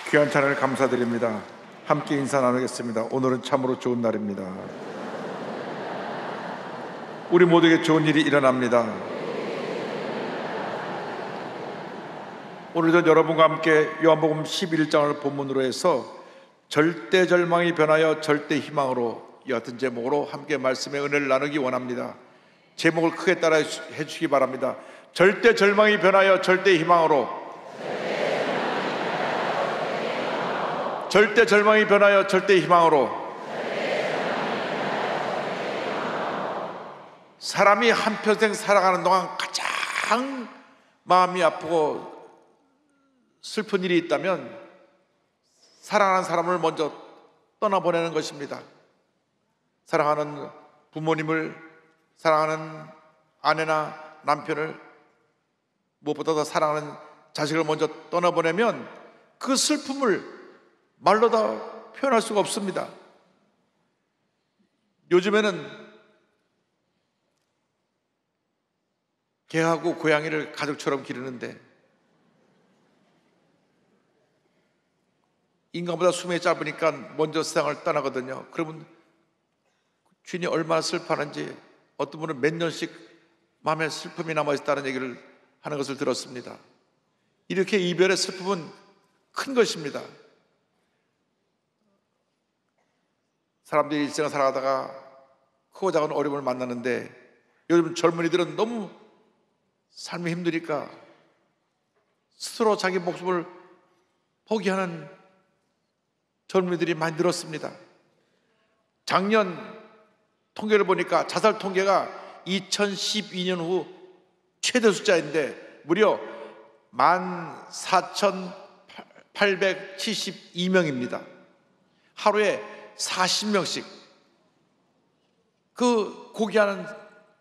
귀한 찬양을 감사드립니다. 함께 인사 나누겠습니다. 오늘은 참으로 좋은 날입니다. 우리 모두에게 좋은 일이 일어납니다. 오늘도 여러분과 함께 요한복음 11장을 본문으로 해서 절대 절망이 변하여 절대 희망으로, 이 같은 제목으로 함께 말씀의 은혜를 나누기 원합니다. 제목을 크게 따라 해주시기 바랍니다. 절대 절망이 변하여 절대 희망으로, 절대 절망이 변하여 절대 희망으로. 사람이 한평생 살아가는 동안 가장 마음이 아프고 슬픈 일이 있다면 사랑하는 사람을 먼저 떠나보내는 것입니다. 사랑하는 부모님을, 사랑하는 아내나 남편을, 무엇보다 더 사랑하는 자식을 먼저 떠나보내면 그 슬픔을 말로 다 표현할 수가 없습니다. 요즘에는 개하고 고양이를 가족처럼 기르는데 인간보다 수명이 짧으니까 먼저 세상을 떠나거든요. 그러면 주인이 얼마나 슬퍼하는지, 어떤 분은 몇 년씩 마음에 슬픔이 남아있다는 얘기를 하는 것을 들었습니다. 이렇게 이별의 슬픔은 큰 것입니다. 사람들이 일생을 살아가다가 크고 작은 어려움을 만나는데 요즘 젊은이들은 너무 삶이 힘드니까 스스로 자기 목숨을 포기하는 젊은이들이 많이 늘었습니다. 작년 통계를 보니까 자살 통계가 2012년 후 최대 숫자인데 무려 14,872명입니다. 하루에 40명씩 그 고귀한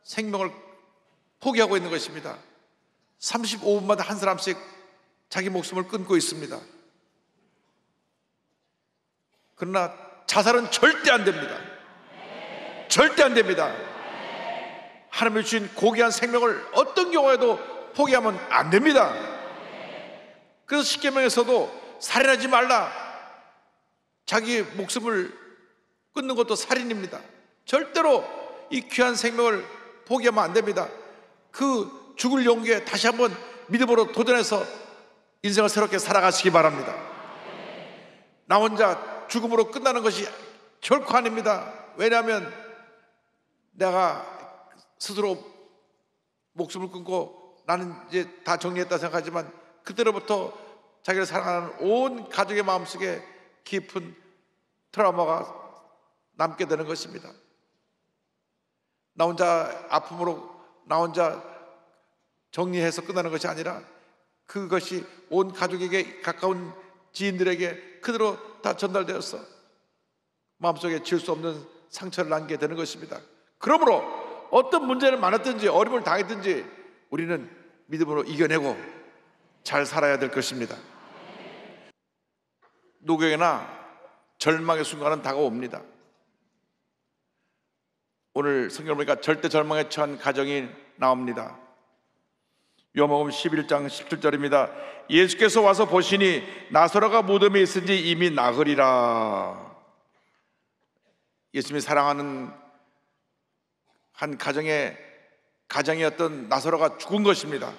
생명을 포기하고 있는 것입니다. 35분마다 한 사람씩 자기 목숨을 끊고 있습니다. 그러나 자살은 절대 안 됩니다. 절대 안 됩니다. 하나님이 주신 고귀한 생명을 어떤 경우에도 포기하면 안 됩니다. 그래서 십계명에서도 살인하지 말라, 자기 목숨을 끊는 것도 살인입니다. 절대로 이 귀한 생명을 포기하면 안 됩니다. 그 죽을 용기에 다시 한번 믿음으로 도전해서 인생을 새롭게 살아가시기 바랍니다. 나 혼자 죽음으로 끝나는 것이 결코 아닙니다. 왜냐하면 내가 스스로 목숨을 끊고 나는 이제 다 정리했다 생각하지만 그때로부터 자기를 사랑하는 온 가족의 마음속에 깊은 트라우마가 남게 되는 것입니다. 나 혼자 아픔으로 나 혼자 정리해서 끝나는 것이 아니라 그것이 온 가족에게, 가까운 지인들에게 그대로 다 전달되어서 마음속에 지울 수 없는 상처를 남게 되는 것입니다. 그러므로 어떤 문제를 많았든지 어려움을 당했든지 우리는 믿음으로 이겨내고 잘 살아야 될 것입니다. 누구에게나 절망의 순간은 다가옵니다. 오늘 성경을 보니까 절대 절망에 처한 가정이 나옵니다. 요한복음 11장 17절입니다. 예수께서 와서 보시니 나사로가 무덤에 있은지 이미 나으리라. 예수님이 사랑하는 한 가정의 가장이었던 나사로가 죽은 것입니다.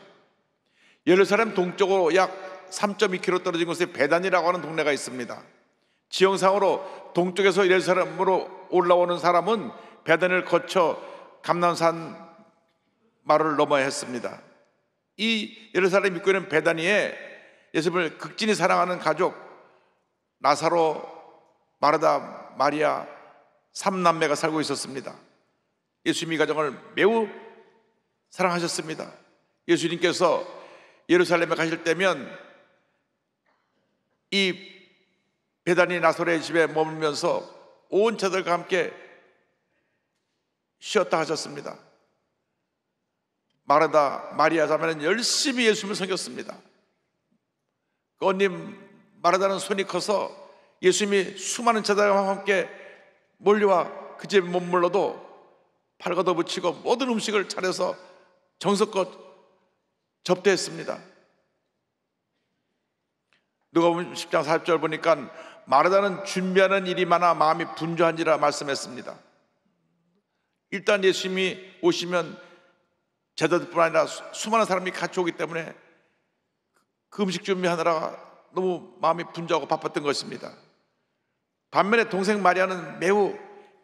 예루살렘 동쪽으로 약 3.2km 떨어진 곳에 베단이라고 하는 동네가 있습니다. 지형상으로 동쪽에서 예루살렘으로 올라오는 사람은 베단을 거쳐 감람산 마루를 넘어야 했습니다. 이 예루살렘 입구에 있는 베다니에 예수님을 극진히 사랑하는 가족 나사로, 마르다, 마리아 3남매가 살고 있었습니다. 예수님이 가정을 매우 사랑하셨습니다. 예수님께서 예루살렘에 가실 때면 이 베다니 나사로의 집에 머물면서 온 자들과 함께 쉬었다 하셨습니다. 마르다, 마리아 자매는 열심히 예수님을 섬겼습니다. 그 언니 마르다는 손이 커서 예수님이 수많은 자들과 함께 몰려와 그 집에 머물러도 팔 걷어붙이고 모든 음식을 차려서 정성껏 접대했습니다. 누가복음 10장 40절 보니까 마르다는 준비하는 일이 많아 마음이 분주한지라 말씀했습니다. 일단 예수님이 오시면 제자들뿐 아니라 수많은 사람이 같이 오기 때문에 그 음식 준비하느라 너무 마음이 분주하고 바빴던 것입니다. 반면에 동생 마리아는 매우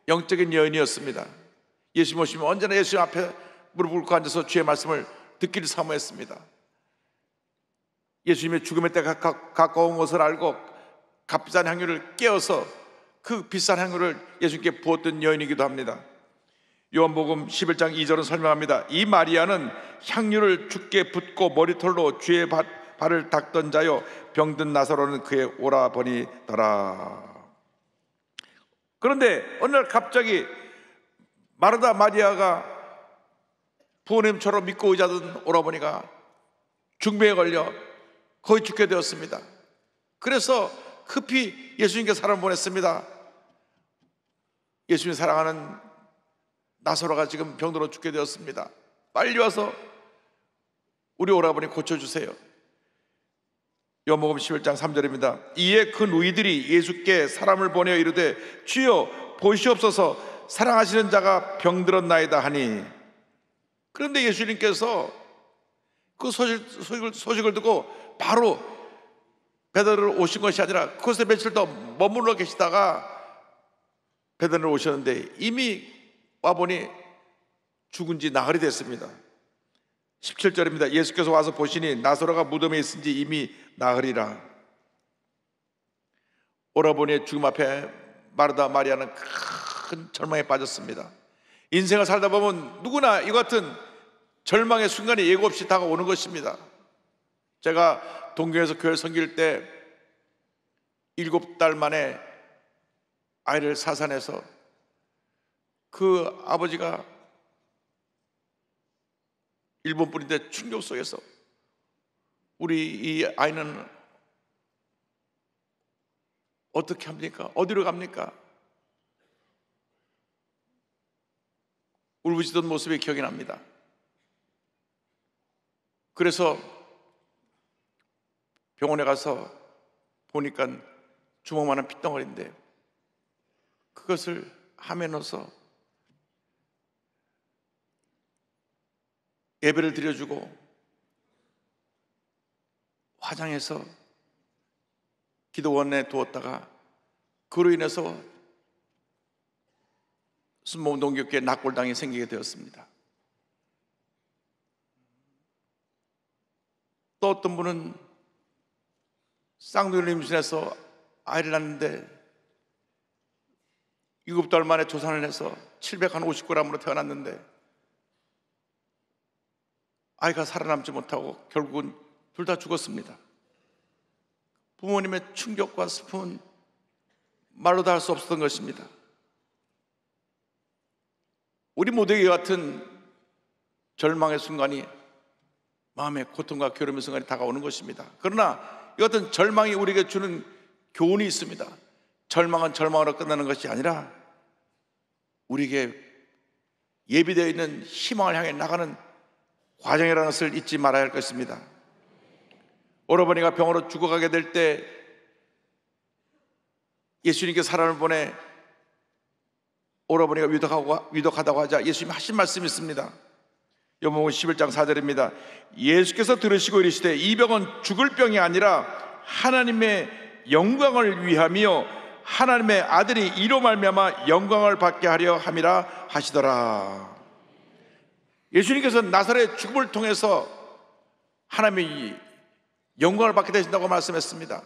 영적인 여인이었습니다. 예수님 오시면 언제나 예수님 앞에 무릎 꿇고 앉아서 주의 말씀을 듣기를 사모했습니다. 예수님의 죽음의 때가 가까운 것을 알고 값비싼 향유를 깨어서 그 비싼 향유를 예수님께 부었던 여인이기도 합니다. 요한복음 11장 2절은 설명합니다. 이 마리아는 향유를 주께 붓고 머리털로 주의 발을 닦던 자요 병든 나사로는 그의 오라버니더라. 그런데 어느 날 갑자기 마르다 마리아가 부모님처럼 믿고 의지하던 오라버니가 중병에 걸려 거의 죽게 되었습니다. 그래서 급히 예수님께 사람을 보냈습니다. 예수님 사랑하는 나사로가 지금 병들어 죽게 되었습니다. 빨리 와서 우리 오라버니 고쳐주세요. 요한복음 11장 3절입니다. 이에 그 누이들이 예수께 사람을 보내어 이르되 주여 보시옵소서 사랑하시는 자가 병들었나이다 하니, 그런데 예수님께서 그 소식을 듣고 바로 베드로를 오신 것이 아니라 그곳에 며칠 더 머물러 계시다가 베드로를 오셨는데 이미 와보니 죽은 지 나흘이 됐습니다. 17절입니다. 예수께서 와서 보시니 나사로가 무덤에 있은지 이미 나흘이라. 오라버니의 죽음 앞에 마르다 마리아는 큰 절망에 빠졌습니다. 인생을 살다 보면 누구나 이 같은 절망의 순간이 예고 없이 다가오는 것입니다. 제가 동경에서 교회 섬길 때 7달 만에 아이를 사산해서 그 아버지가 일본 분인데 충격 속에서 우리 이 아이는 어떻게 합니까? 어디로 갑니까? 울부짖던 모습이 기억이 납니다. 그래서 병원에 가서 보니까 주먹만한 핏덩어리인데 그것을 함에 넣어서 예배를 드려주고 화장해서 기도원에 두었다가 그로 인해서 순복음 동교교회 낙골당이 생기게 되었습니다. 또 어떤 분은 쌍둥이를 임신해서 아이를 낳는데 7달 만에 조산을 해서 750g으로 태어났는데 아이가 살아남지 못하고 결국은 둘 다 죽었습니다. 부모님의 충격과 슬픔은 말로 다 할 수 없었던 것입니다. 우리 모두에게 같은 절망의 순간이 마음의 고통과 괴로움의 순간이 다가오는 것입니다. 그러나 이 같은 절망이 우리에게 주는 교훈이 있습니다. 절망은 절망으로 끝나는 것이 아니라 우리에게 예비되어 있는 희망을 향해 나가는 과정이라는 것을 잊지 말아야 할 것입니다. 오라버니가 병으로 죽어가게 될 때 예수님께 사람을 보내 오라버니가 위독하다고 하자 예수님이 하신 말씀이 있습니다. 요한복음 11장 4절입니다. 예수께서 들으시고 이르시되 이 병은 죽을 병이 아니라 하나님의 영광을 위하며 하나님의 아들이 이로 말미암아 영광을 받게 하려 함이라 하시더라. 예수님께서 나사렛의 죽음을 통해서 하나님의 영광을 받게 되신다고 말씀했습니다.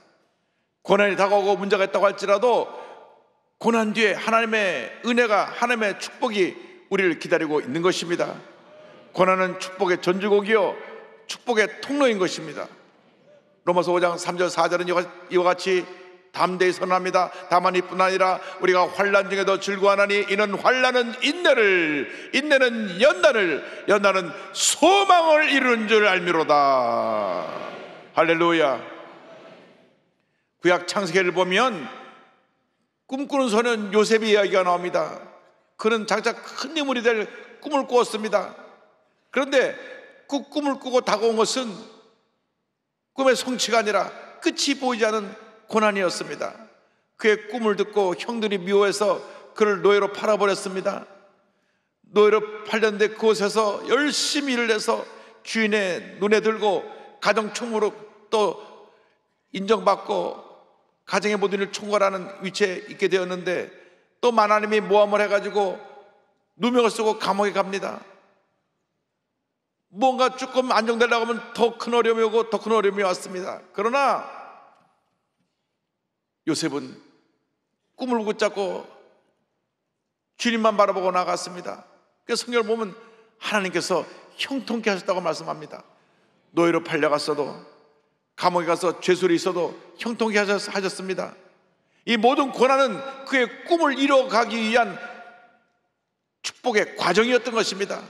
고난이 다가오고 문제가 있다고 할지라도 고난 뒤에 하나님의 은혜가, 하나님의 축복이 우리를 기다리고 있는 것입니다. 고난은 축복의 전주곡이요 축복의 통로인 것입니다. 로마서 5장 3절 4절은 이와 같이 담대히 선언합니다. 다만 이뿐 아니라 우리가 환난 중에도 즐거워하나니 이는 환난은 인내를, 인내는 연단을, 연단은 소망을 이루는 줄 알미로다. 할렐루야. 구약 창세기를 보면 꿈꾸는 소년 요셉의 이야기가 나옵니다. 그는 장차 큰 인물이 될 꿈을 꾸었습니다. 그런데 그 꿈을 꾸고 다가온 것은 꿈의 성취가 아니라 끝이 보이지 않은 고난이었습니다. 그의 꿈을 듣고 형들이 미워해서 그를 노예로 팔아버렸습니다. 노예로 팔렸는데 그곳에서 열심히 일을 해서 주인의 눈에 들고 가정 총무로 또 인정받고 가정의 모든 일을 총괄하는 위치에 있게 되었는데, 또 하나님이 모함을 해가지고 누명을 쓰고 감옥에 갑니다. 뭔가 조금 안정되려고 하면 더 큰 어려움이 오고 더 큰 어려움이 왔습니다. 그러나 요셉은 꿈을 붙잡고 주님만 바라보고 나갔습니다. 그래서 성경을 보면 하나님께서 형통케 하셨다고 말씀합니다. 노예로 팔려갔어도, 감옥에 가서 죄수로 있어도 형통케 하셨습니다. 이 모든 고난은 그의 꿈을 이뤄가기 위한 축복의 과정이었던 것입니다.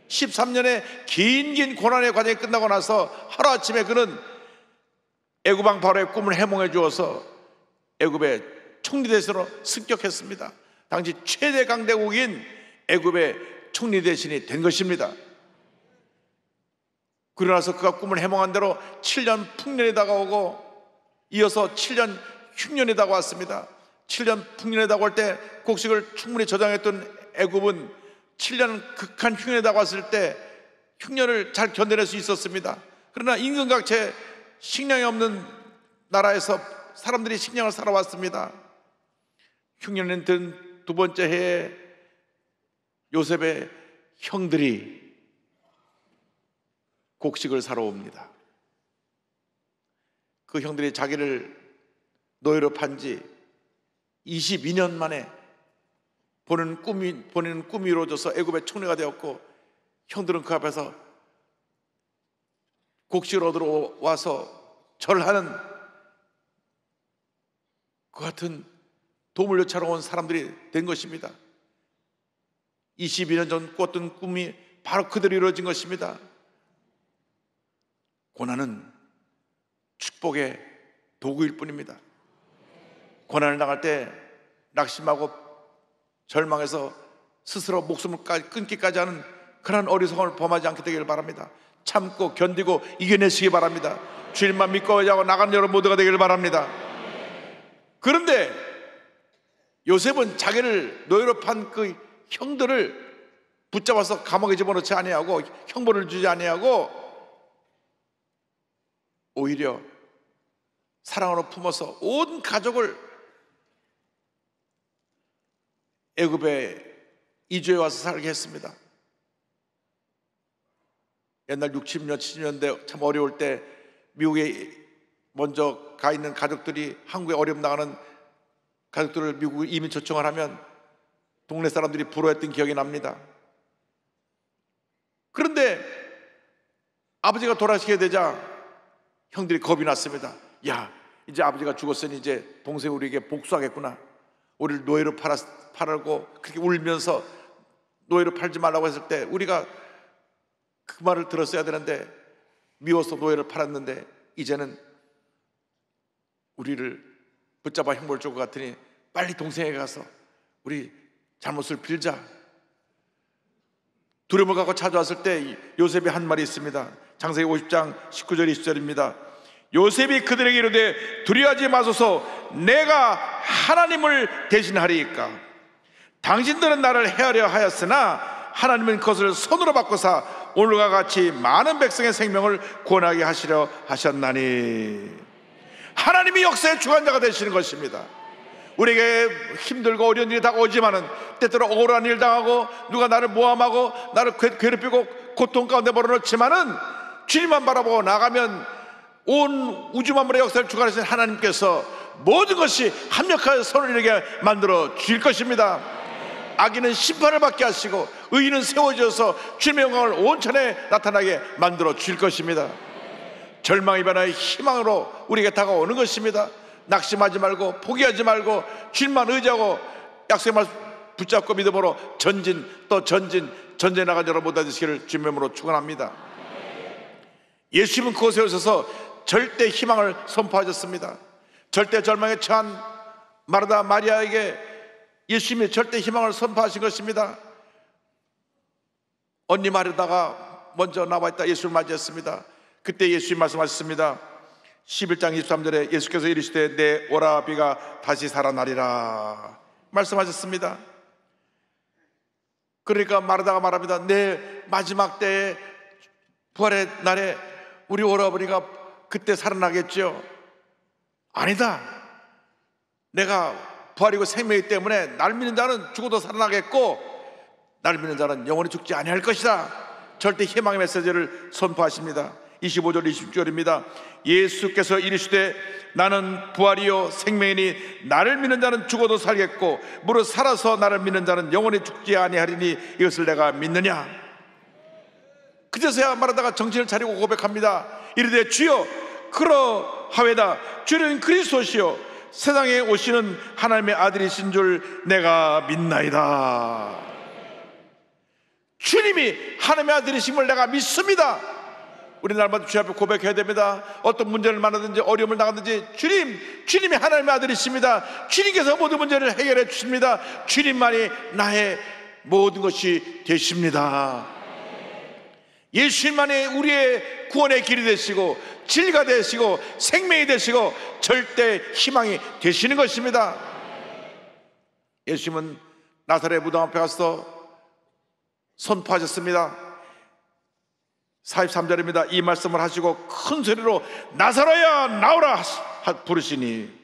13년의 긴 고난의 과정이 끝나고 나서 하루아침에 그는 애굽왕 바로의 꿈을 해몽해 주어서 애굽의 총리 대신으로 승격했습니다. 당시 최대 강대국인 애굽의 총리 대신이 된 것입니다. 그러고 나서 그가 꿈을 해몽한 대로 7년 풍년이 다가오고 이어서 7년 흉년이 다가왔습니다. 7년 풍년이 다가올 때 곡식을 충분히 저장했던 애굽은 7년 극한 흉년이 다가왔을 때 흉년을 잘 견뎌낼 수 있었습니다. 그러나 임금각체 식량이 없는 나라에서 사람들이 식량을 사러 왔습니다. 흉년이 든 두 번째 해에 요셉의 형들이 곡식을 사러 옵니다. 그 형들이 자기를 노예로 판 지 22년 만에 본인은 꿈이 이루어져서 애굽의 총리가 되었고, 형들은 그 앞에서 곡식을 얻으러 와서 절하는 그 같은 도움을 요청하러 온 사람들이 된 것입니다. 22년 전 꿨던 꿈이 바로 그대로 이루어진 것입니다. 고난은 축복의 도구일 뿐입니다. 고난을 당할 때 낙심하고 절망해서 스스로 목숨을 끊기까지 하는 그런 어리석음을 범하지 않게 되기를 바랍니다. 참고 견디고 이겨내시기 바랍니다. 주님만 믿고 의지하고 나가는 여러분 모두가 되기를 바랍니다. 그런데 요셉은 자기를 노예로 판 그 형들을 붙잡아서 감옥에 집어넣지 아니하고 형벌을 주지 아니하고 오히려 사랑으로 품어서 온 가족을 애굽에 이주해 와서 살게 했습니다. 옛날 60년, 70년대 참 어려울 때 미국에 먼저 가 있는 가족들이 한국에 어려움 나가는 가족들을 미국에 이민 초청을 하면 동네 사람들이 부러워했던 기억이 납니다. 그런데 아버지가 돌아가시게 되자 형들이 겁이 났습니다. 야, 이제 아버지가 죽었으니 이제 동생 우리에게 복수하겠구나. 우리를 노예로 팔고 그렇게 울면서 노예로 팔지 말라고 했을 때 우리가 그 말을 들었어야 되는데 미워서 노예를 팔았는데 이제는 우리를 붙잡아 형벌 줄 것 같으니 빨리 동생에게 가서 우리 잘못을 빌자. 두려움을 갖고 찾아왔을 때 요셉이 한 말이 있습니다. 창세기 50장 19절 20절입니다. 요셉이 그들에게 이르되 두려워하지 마소서, 내가 하나님을 대신하리이까. 당신들은 나를 해하려 하였으나 하나님은 그것을 손으로 바꾸사 오늘과 같이 많은 백성의 생명을 구원하게 하시려 하셨나니. 하나님이 역사의 주관자가 되시는 것입니다. 우리에게 힘들고 어려운 일이 다가오지만은 때때로 억울한 일 당하고 누가 나를 모함하고 나를 괴롭히고 고통 가운데 몰아넣지만은 주님만 바라보고 나가면 온 우주 만물의 역사를 주관하신 하나님께서 모든 것이 합력하여 선을 이루게 만들어 주실 것입니다. 악인은 심판을 받게 하시고 의인은 세워져서 주님의 영광을 온천에 나타나게 만들어 주실 것입니다. 절망이 변화의 희망으로 우리에게 다가오는 것입니다. 낙심하지 말고 포기하지 말고 주님만 의지하고 약속의 말씀 붙잡고 믿음으로 전진 또 전진해 나간 여러분 모두 되시기를 주님의 이름으로 축원합니다. 예수님은 그곳에 오셔서 절대 희망을 선포하셨습니다. 절대 절망에 처한 마르다 마리아에게 예수님이 절대 희망을 선포하신 것입니다. 언니 마르다가 먼저 나와 있다 예수를 맞이했습니다. 그때 예수님 말씀하셨습니다. 11장 23절에 예수께서 이르시되 내 오라비가 다시 살아나리라 말씀하셨습니다. 그러니까 마르다가 말합니다. 내 마지막 때에 부활의 날에 우리 오라버니가 그때 살아나겠죠? 아니다. 내가 부활이고 생명이기 때문에 날 믿는 자는 죽어도 살아나겠고 날 믿는 자는 영원히 죽지 아니할 것이다. 절대 희망의 메시지를 선포하십니다. 25절 26절입니다. 예수께서 이르시되 나는 부활이요 생명이니 나를 믿는 자는 죽어도 살겠고 무릇 살아서 나를 믿는 자는 영원히 죽지 아니하리니 이것을 내가 믿느냐. 그제서야 마르다가 정신을 차리고 고백합니다. 이르되 주여 그러하외다. 주는 그리스도시요 세상에 오시는 하나님의 아들이신 줄 내가 믿나이다. 주님이 하나님의 아들이심을 내가 믿습니다. 우리 날마다 주 앞에 고백해야 됩니다. 어떤 문제를 만나든지 어려움을 당하든지 주님이 하나님의 아들이십니다. 주님께서 모든 문제를 해결해 주십니다. 주님만이 나의 모든 것이 되십니다. 예수님만이 우리의 구원의 길이 되시고 진리가 되시고 생명이 되시고 절대 희망이 되시는 것입니다. 예수님은 나사렛 무덤 앞에 가서 선포하셨습니다. 43절입니다. 이 말씀을 하시고 큰 소리로 나사로야 나오라 부르시니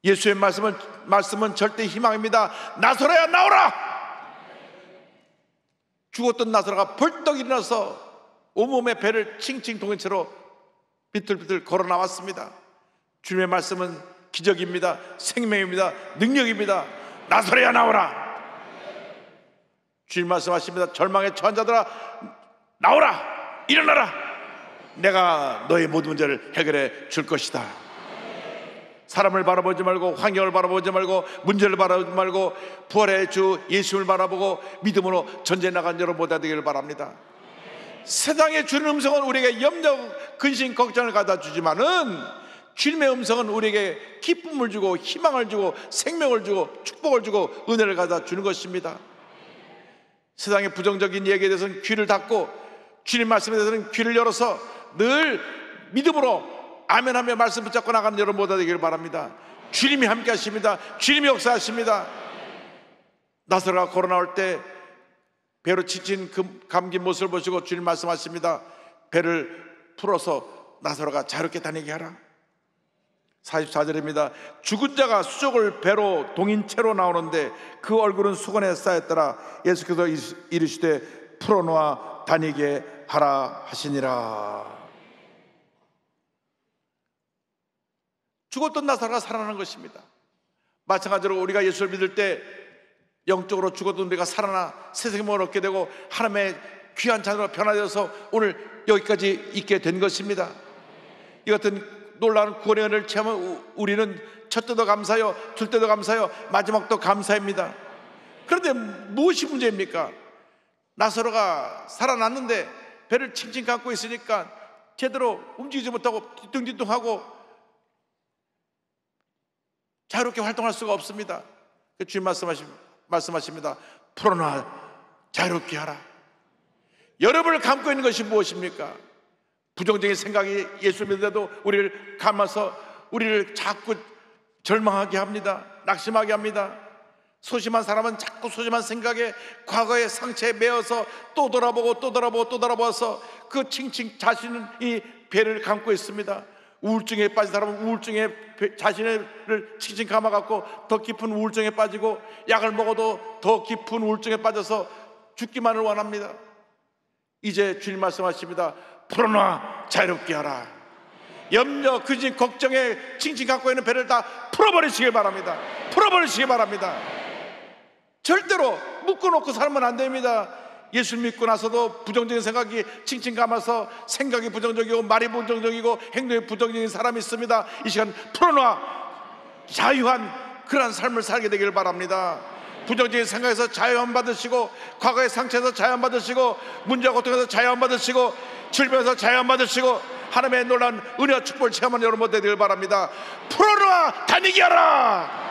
예수의 말씀은 절대 희망입니다. 나사로야 나오라. 죽었던 나사로가 벌떡 일어나서 온몸에 배를 칭칭 동인 채로 비틀비틀 걸어 나왔습니다. 주님의 말씀은 기적입니다. 생명입니다. 능력입니다. 나사로야 나오라. 주님 말씀하십니다. 절망에 처한 자들아 나오라. 일어나라. 내가 너의 모든 문제를 해결해 줄 것이다. 사람을 바라보지 말고 환경을 바라보지 말고 문제를 바라보지 말고 부활의 주 예수를 바라보고 믿음으로 전쟁에 나간 여러분 모두가 되기를 바랍니다. 세상에 주는 음성은 우리에게 염려, 근심, 걱정을 가다 주지만은 주님의 음성은 우리에게 기쁨을 주고 희망을 주고 생명을 주고 축복을 주고 은혜를 가다 주는 것입니다. 세상의 부정적인 얘기에 대해서는 귀를 닫고 주님 말씀에 대해서는 귀를 열어서 늘 믿음으로 아멘하며 말씀 붙잡고 나가는 여러분 모두 되기를 바랍니다. 주님이 함께 하십니다. 주님이 역사하십니다. 나사로가 걸어 나올 때 배로 지친 감긴 모습을 보시고 주님 말씀하십니다. 배를 풀어서 나사로가 자유롭게 다니게 하라. 44절입니다. 죽은 자가 수족을 배로 동인 채로 나오는데 그 얼굴은 수건에 쌓였더라. 예수께서 이르시되 풀어놓아 다니게 하라 하시니라. 죽었던 나사로가 살아나는 것입니다. 마찬가지로 우리가 예수를 믿을 때 영적으로 죽었던 우리가 살아나 새 생명을 얻게 되고 하나님의 귀한 자녀로 변화되어서 오늘 여기까지 있게 된 것입니다. 이 같은 놀라운 구원의 은혜를 체험한 우리는 첫 때도 감사요, 둘 때도 감사요, 마지막도 감사입니다. 그런데 무엇이 문제입니까? 나사로가 살아났는데 배를 칭칭 감고 있으니까 제대로 움직이지 못하고 뒤뚱뒤뚱하고 자유롭게 활동할 수가 없습니다. 주님 말씀하십니다. 풀어놔 자유롭게 하라. 여러분을 감고 있는 것이 무엇입니까? 부정적인 생각이 예수 믿는데도 우리를 감아서 우리를 자꾸 절망하게 합니다. 낙심하게 합니다. 소심한 사람은 자꾸 소심한 생각에 과거의 상처에 매어서 또 돌아보고 또 돌아보고 또 돌아봐서 그 칭칭 자신은 이 배를 감고 있습니다. 우울증에 빠진 사람은 우울증에 자신을 칭칭 감아갖고 더 깊은 우울증에 빠지고 약을 먹어도 더 깊은 우울증에 빠져서 죽기만을 원합니다. 이제 주님 말씀하십니다. 풀어놔 자유롭게 하라. 염려, 근심, 걱정에 칭칭 갖고 있는 배를 다 풀어버리시길 바랍니다. 풀어버리시기 바랍니다. 절대로 묶어놓고 살면 안 됩니다. 예수 믿고 나서도 부정적인 생각이 칭칭 감아서 생각이 부정적이고 말이 부정적이고 행동이 부정적인 사람이 있습니다. 이 시간 풀어놔 자유한 그러한 삶을 살게 되기를 바랍니다. 부정적인 생각에서 자유함 받으시고 과거의 상처에서 자유함 받으시고 문제와 고통에서 자유함 받으시고 질병에서 자유함 받으시고 하나님의 놀라운 은혜와 축복을 체험하는 여러분 되기를 바랍니다. 풀어놔 다니게 하라.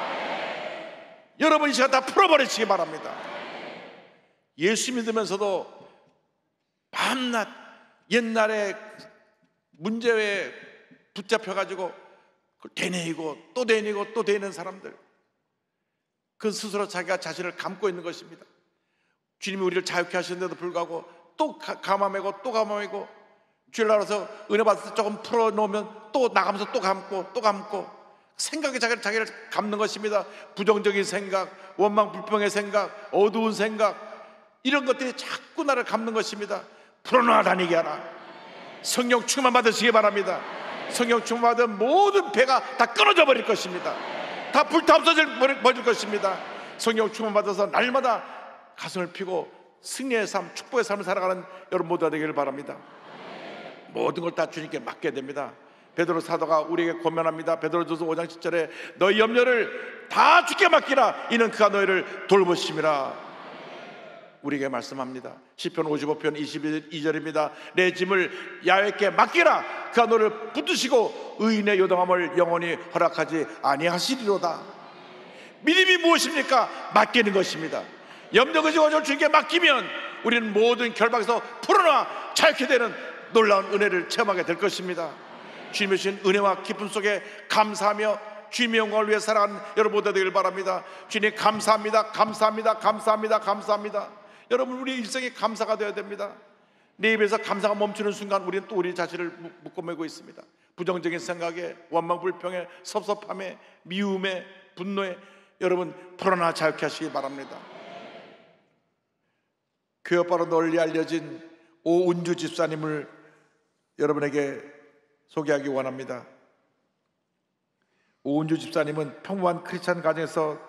여러분 이 시간 다 풀어버리시기 바랍니다. 예수 믿으면서도 밤낮 옛날에 문제에 붙잡혀가지고 되뇌이고 또 되뇌이고 또 되뇌는 사람들, 그 스스로 자기가 자신을 감고 있는 것입니다. 주님이 우리를 자유케 하셨는데도 불구하고 또 감아매고 또 감아매고, 주일 날아서 은혜 받을 때 조금 풀어놓으면 또 나가면서 또 감고 또 감고, 생각에 자기를 감는 것입니다. 부정적인 생각, 원망 불평의 생각, 어두운 생각, 이런 것들이 자꾸 나를 감는 것입니다. 풀어놔 다니게 하라. 성령 충만 받으시기 바랍니다. 성령 충만 받은 모든 배가 다 끊어져 버릴 것입니다. 다 불타 없어질 것입니다. 성령 충만 받아서 날마다 가슴을 피고 승리의 삶, 축복의 삶을 살아가는 여러분 모두가 되기를 바랍니다. 모든 걸 다 주님께 맡게 됩니다. 베드로 사도가 우리에게 권면합니다. 베드로전서 5장 10절에 너희 염려를 다 주께 맡기라, 이는 그가 너희를 돌보심이라 우리에게 말씀합니다. 시편 55편 22절입니다. 내 짐을 야훼께 맡기라, 그가 너를 붙드시고 의인의 요동함을 영원히 허락하지 아니하시리로다. 믿음이 무엇입니까? 맡기는 것입니다. 염려 가지고 주님께 맡기면 우리는 모든 결박에서 풀어나 자유케 되는 놀라운 은혜를 체험하게 될 것입니다. 주님의 주신 은혜와 기쁨 속에 감사하며 주님의 영광을 위해 살아가는 여러분 모두 되길 바랍니다. 주님 감사합니다, 감사합니다, 감사합니다, 감사합니다. 여러분, 우리 일생에 감사가 되어야 됩니다. 내 입에서 감사가 멈추는 순간 우리는 또 우리 자신을 묶어매고 있습니다. 부정적인 생각에, 원망 불평에, 섭섭함에, 미움에, 분노에 여러분 풀어나 자유케 하시기 바랍니다. 교회 오빠로 널리 알려진 오은주 집사님을 여러분에게 소개하기 원합니다. 오은주 집사님은 평범한 크리스찬 가정에서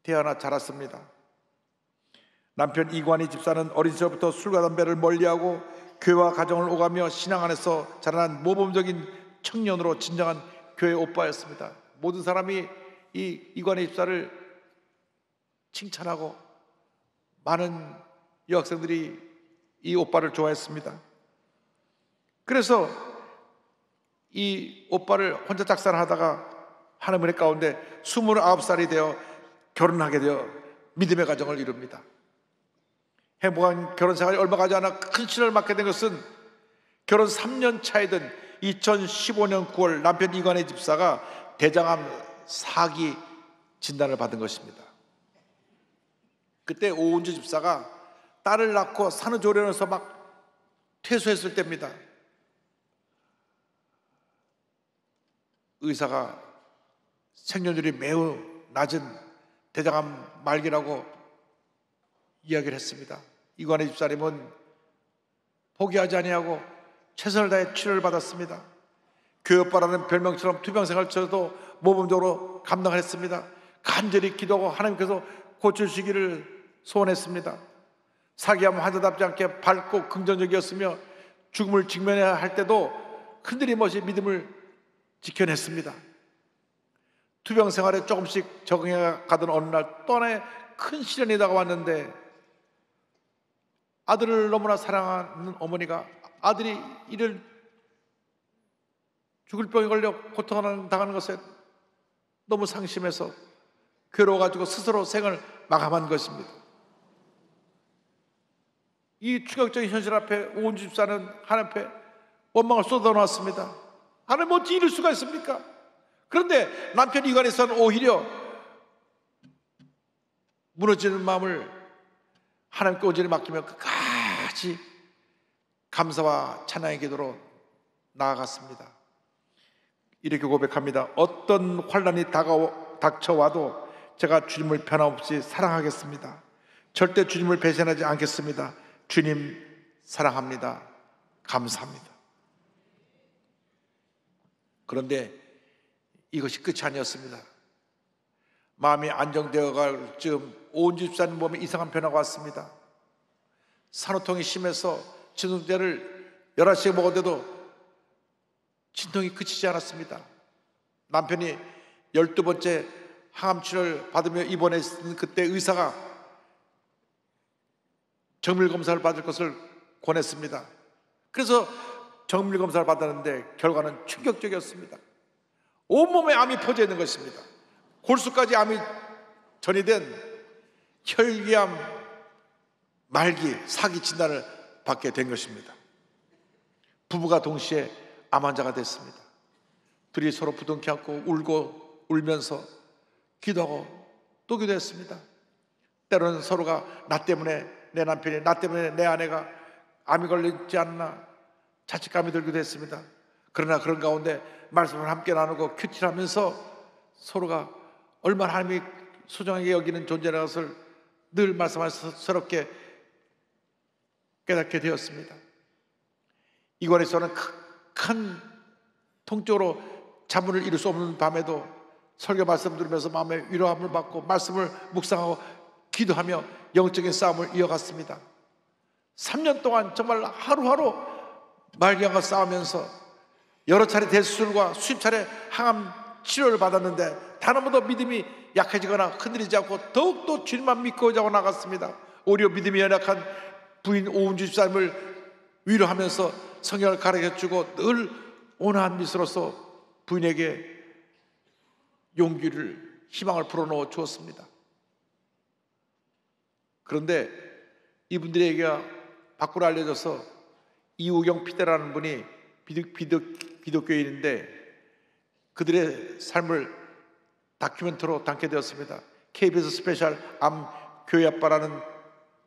태어나 자랐습니다. 남편 이관희 집사는 어린 시절부터 술과 담배를 멀리하고 교회와 가정을 오가며 신앙 안에서 자라난 모범적인 청년으로 진정한 교회 오빠였습니다. 모든 사람이 이 이관희 집사를 칭찬하고 많은 여학생들이 이 오빠를 좋아했습니다. 그래서 이 오빠를 혼자 짝사랑하다가 하나님의 은혜 가운데 29살이 되어 결혼하게 되어 믿음의 가정을 이룹니다. 행복한 결혼 생활이 얼마 가지 않아 큰 실을 맞게 된 것은 결혼 3년 차에 든 2015년 9월 남편 이관희 집사가 대장암 4기 진단을 받은 것입니다. 그때 오은주 집사가 딸을 낳고 산후조리원에서 막 퇴소했을 때입니다. 의사가 생존율이 매우 낮은 대장암 말기라고 이야기를 했습니다. 이관희 집사님은 포기하지 아니하고 최선을 다해 치료를 받았습니다. 교회오빠라는 별명처럼 투병생활 저도 모범적으로 감당을 했습니다. 간절히 기도하고 하나님께서 고쳐주시기를 소원했습니다. 사기암 환자답지 않게 밝고 긍정적이었으며 죽음을 직면해야 할 때도 흔들림 없이 믿음을 지켜냈습니다. 투병 생활에 조금씩 적응해 가던 어느 날 또 하나의 큰 시련이 다가왔는데 아들을 너무나 사랑하는 어머니가 아들이 이를 죽을 병에 걸려 고통당하는 것에 너무 상심해서 괴로워가지고 스스로 생을 마감한 것입니다. 이 충격적인 현실 앞에 오은주 집사는 하나님 앞에 원망을 쏟아놓았습니다. 하나님 어떻게 이럴 수가 있습니까? 그런데 남편 이관에서는 오히려 무너지는 마음을 하나님께 온전히 맡기며 끝까지 감사와 찬양의 기도로 나아갔습니다. 이렇게 고백합니다. 어떤 환난이 닥쳐와도 제가 주님을 변함없이 사랑하겠습니다. 절대 주님을 배신하지 않겠습니다. 주님 사랑합니다. 감사합니다. 그런데 이것이 끝이 아니었습니다. 마음이 안정되어 갈 즈음 오은주 집사님 몸에 이상한 변화가 왔습니다. 산후통이 심해서 진통제를 11시에 먹었는데도 진통이 그치지 않았습니다. 남편이 12번째 항암 치료를 받으며 입원했을 그때 의사가 정밀 검사를 받을 것을 권했습니다. 그래서 정밀 검사를 받았는데 결과는 충격적이었습니다. 온몸에 암이 퍼져 있는 것입니다. 골수까지 암이 전이된 혈기암 말기 4기 진단을 받게 된 것입니다. 부부가 동시에 암 환자가 됐습니다. 둘이 서로 부둥켜 안고 울고 울면서 기도하고 또 기도했습니다. 때로는 서로가 나 때문에 내 남편이, 나 때문에 내 아내가 암이 걸리지 않나 자책감이 들기도 했습니다. 그러나 그런 가운데 말씀을 함께 나누고 큐티하면서 서로가 얼마나 하나님이 소중하게 여기는 존재라는 것을 늘 말씀하셔서 새롭게 깨닫게 되었습니다. 이관에서는 큰 통증으로 잠을 이룰 수 없는 밤에도 설교 말씀 들으면서 마음의 위로함을 받고 말씀을 묵상하고 기도하며 영적인 싸움을 이어갔습니다. 3년 동안 정말 하루하루 말기암과 싸우면서 여러 차례 대수술과 수십 차례 항암 치료를 받았는데 단 한 번도 믿음이 약해지거나 흔들리지 않고 더욱더 주님만 믿고 자고 나갔습니다. 오히려 믿음이 연약한 부인 오은주 집사님을 위로하면서 성경을 가르쳐주고 늘 온화한 미소로서 부인에게 용기를, 희망을 불어넣어 주었습니다. 그런데 이분들에게 밖으로 알려져서 이우경 피대라는 분이 기독교인인데 그들의 삶을 다큐멘터리로 담게 되었습니다. KBS 스페셜 암 교회 아빠라는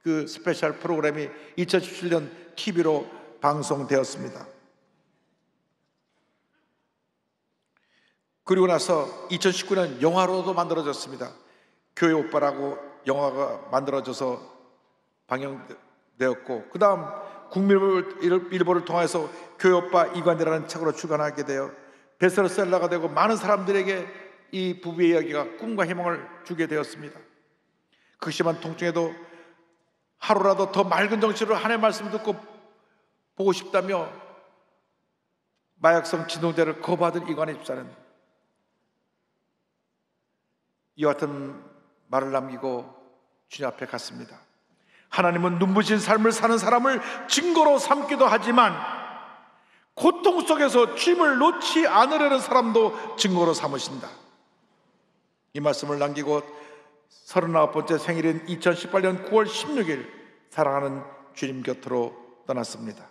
그 스페셜 프로그램이 2017년 TV로 방송되었습니다. 그리고 나서 2019년 영화로도 만들어졌습니다. 교회 오빠라고 영화가 만들어져서 방영되었고, 그 다음 국민일보를 통해서 교회 오빠 이관대라는 책으로 출간하게 되어 베스트셀러가 되고 많은 사람들에게 이 부부의 이야기가 꿈과 희망을 주게 되었습니다. 극심한 통증에도 하루라도 더 맑은 정신으로 하나님의 말씀을 듣고 보고 싶다며 마약성 진통제를 거부하던 이관희 집사는 이와 같은 말을 남기고 주님 앞에 갔습니다. 하나님은 눈부신 삶을 사는 사람을 증거로 삼기도 하지만 고통 속에서 주님을 놓지 않으려는 사람도 증거로 삼으신다. 이 말씀을 남기고 39번째 생일인 2018년 9월 16일 사랑하는 주님 곁으로 떠났습니다.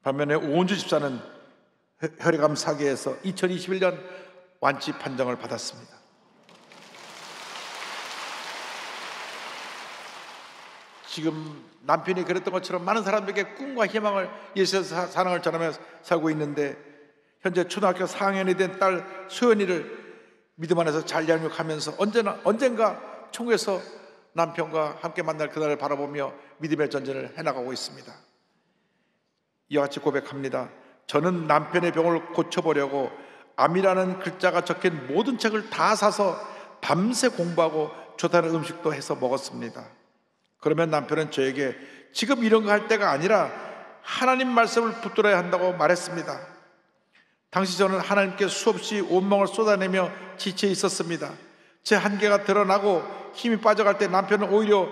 반면에 오은주 집사는 혈액암 사기에서 2021년 완치 판정을 받았습니다. 지금 남편이 그랬던 것처럼 많은 사람들에게 꿈과 희망을 예수의 사랑을 전하며 살고 있는데 현재 초등학교 4학년이 된 딸 소연이를 믿음 안에서 잘 양육하면서 언젠가 천국에서 남편과 함께 만날 그날을 바라보며 믿음의 전쟁을 해나가고 있습니다. 이와 같이 고백합니다. 저는 남편의 병을 고쳐보려고 암이라는 글자가 적힌 모든 책을 다 사서 밤새 공부하고 좋다는 음식도 해서 먹었습니다. 그러면 남편은 저에게 지금 이런 거 할 때가 아니라 하나님 말씀을 붙들어야 한다고 말했습니다. 당시 저는 하나님께 수없이 온망을 쏟아내며 지쳐 있었습니다. 제 한계가 드러나고 힘이 빠져갈 때 남편은 오히려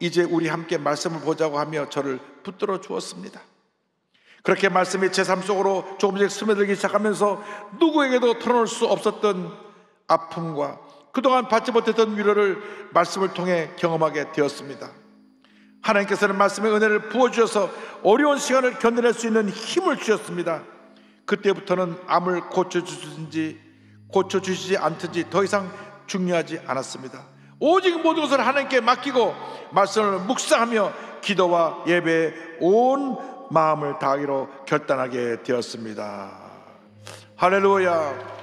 이제 우리 함께 말씀을 보자고 하며 저를 붙들어 주었습니다. 그렇게 말씀이 제 삶 속으로 조금씩 스며들기 시작하면서 누구에게도 털어놓을 수 없었던 아픔과 그동안 받지 못했던 위로를 말씀을 통해 경험하게 되었습니다. 하나님께서는 말씀의 은혜를 부어주셔서 어려운 시간을 견뎌낼 수 있는 힘을 주셨습니다. 그때부터는 암을 고쳐주시지 않든지 더 이상 중요하지 않았습니다. 오직 모든 것을 하나님께 맡기고 말씀을 묵상하며 기도와 예배에 온 마음을 다하기로 결단하게 되었습니다. 할렐루야.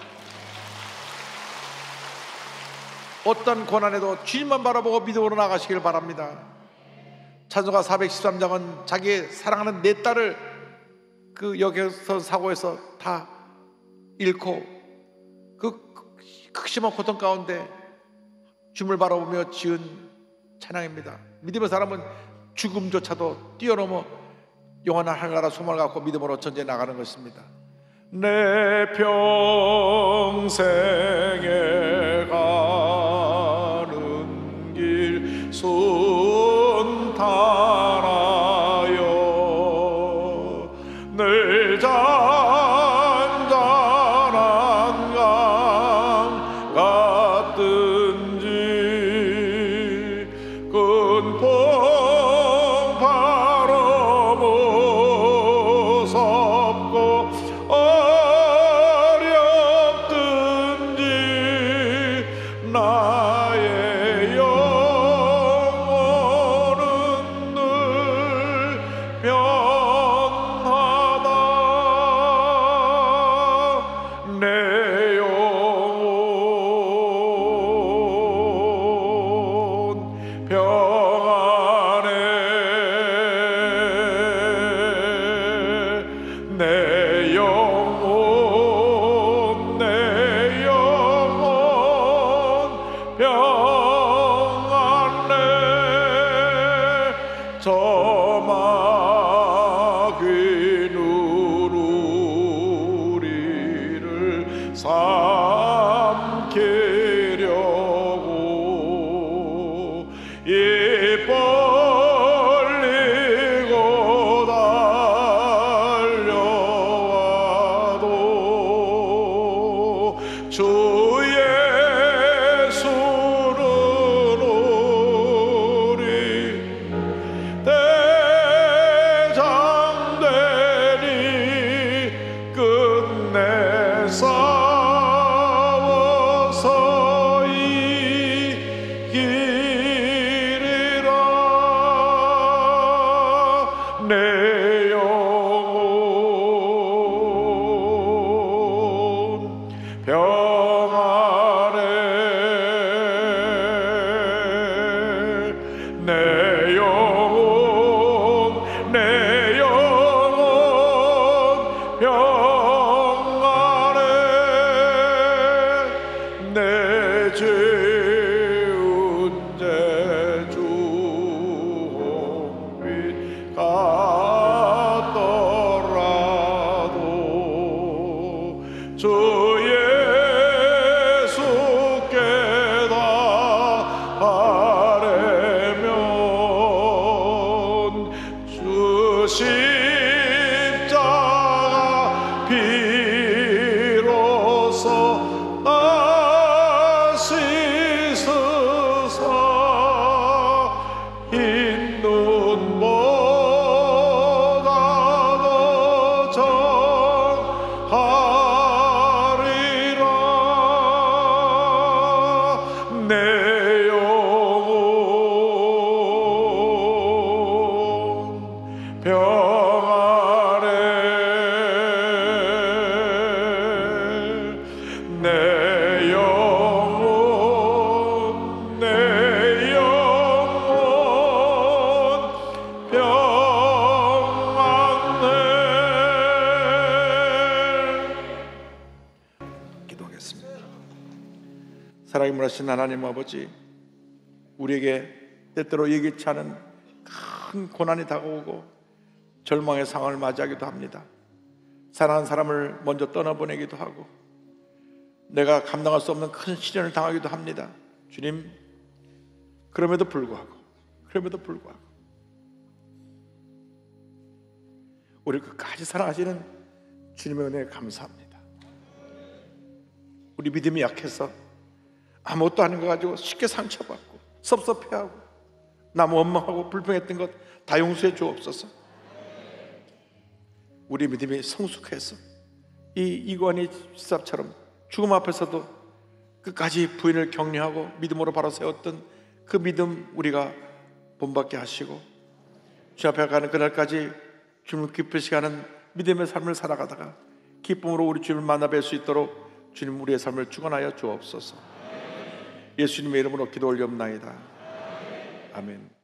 어떤 고난에도 주님만 바라보고 믿음으로 나가시길 바랍니다. 찬송가 413장은 자기의 사랑하는 네 딸을 그 역에서 사고에서 다 잃고 그 극심한 고통 가운데 주님을 바라보며 지은 찬양입니다. 믿음의 사람은 죽음조차도 뛰어넘어 영원한 하늘나라 소망을 갖고 믿음으로 전쟁에 나가는 것입니다. 내 평생에 가는 길 순탄하여 늘 잔잔한 강 같든지 큰 풍파로 무섭 내 영혼 평안해 저마귀는 우리를 삼키려고 입 벌리고 달려와도 주 예수는 우리 대장되니 끝내 싸워서 이기리라. 내 영혼 평안해 내 영혼 평안해 내 죄운 제주 홍빛 같더라도 주 예수께 다 바라면 주 십자가 비로소 나 씻으사 흰 눈보다 더 정하리라. 내 영혼 평안해 내 영혼 평안해. 기도하겠습니다. 사랑이 무하신 하나님 아버지, 우리에게 때때로 예기치 않은 큰 고난이 다가오고 절망의 상황을 맞이하기도 합니다. 사랑하는 사람을 먼저 떠나보내기도 하고 내가 감당할 수 없는 큰 시련을 당하기도 합니다. 주님, 그럼에도 불구하고 우리 끝까지 사랑하시는 주님의 은혜에 감사합니다. 우리 믿음이 약해서 아무것도 아닌 거 가지고 쉽게 상처받고 섭섭해하고 남 원망하고 불평했던 것 다 용서해 주옵소서. 우리 믿음이 성숙해서 이 이관희 집사처럼 죽음 앞에서도 끝까지 부인을 격려하고 믿음으로 바로 세웠던 그 믿음 우리가 본받게 하시고 주 앞에 가는 그날까지 주님을 기쁘시게 하는 믿음의 삶을 살아가다가 기쁨으로 우리 주님을 만나 뵐 수 있도록 주님 우리의 삶을 축원하여 주옵소서. 예수님의 이름으로 기도 올리옵나이다. 아멘.